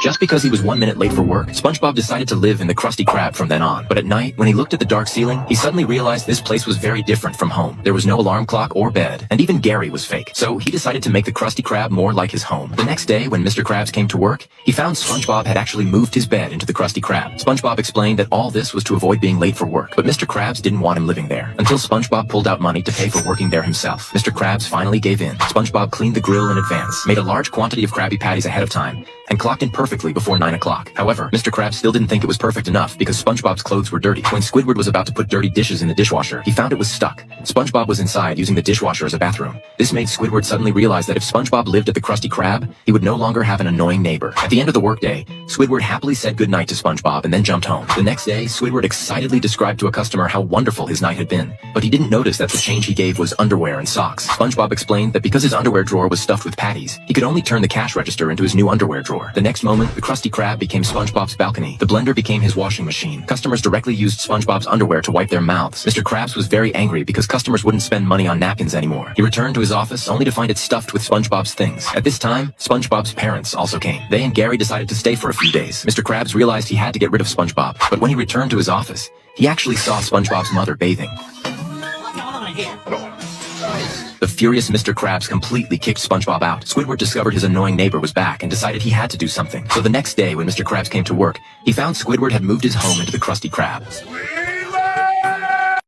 Just because he was 1 minute late for work, SpongeBob decided to live in the Krusty Krab from then on. But at night, when he looked at the dark ceiling, he suddenly realized this place was very different from home. There was no alarm clock or bed, and even Gary was fake. So he decided to make the Krusty Krab more like his home. The next day, when Mr. Krabs came to work, he found SpongeBob had actually moved his bed into the Krusty Krab. SpongeBob explained that all this was to avoid being late for work, but Mr. Krabs didn't want him living there, until SpongeBob pulled out money to pay for working there himself. Mr. Krabs finally gave in. SpongeBob cleaned the grill in advance, made a large quantity of Krabby Patties ahead of time, and clocked in perfectly before 9 o'clock. However, Mr. Krabs still didn't think it was perfect enough because SpongeBob's clothes were dirty. When Squidward was about to put dirty dishes in the dishwasher, he found it was stuck. SpongeBob was inside using the dishwasher as a bathroom. This made Squidward suddenly realize that if SpongeBob lived at the Krusty Krab, he would no longer have an annoying neighbor. At the end of the workday, Squidward happily said goodnight to SpongeBob and then jumped home. The next day, Squidward excitedly described to a customer how wonderful his night had been, but he didn't notice that the change he gave was underwear and socks. SpongeBob explained that because his underwear drawer was stuffed with patties, he could only turn the cash register into his new underwear drawer. The next moment, the Krusty Krab became SpongeBob's balcony. The blender became his washing machine. Customers directly used SpongeBob's underwear to wipe their mouths. Mr. Krabs was very angry because customers wouldn't spend money on napkins anymore. He returned to his office only to find it stuffed with SpongeBob's things. At this time, SpongeBob's parents also came. They and Gary decided to stay for a few days. Mr. Krabs realized he had to get rid of SpongeBob, but when he returned to his office, he actually saw SpongeBob's mother bathing. The furious Mr. Krabs completely kicked SpongeBob out. Squidward discovered his annoying neighbor was back and decided he had to do something. So the next day when Mr. Krabs came to work, he found Squidward had moved his home into the Krusty Krab.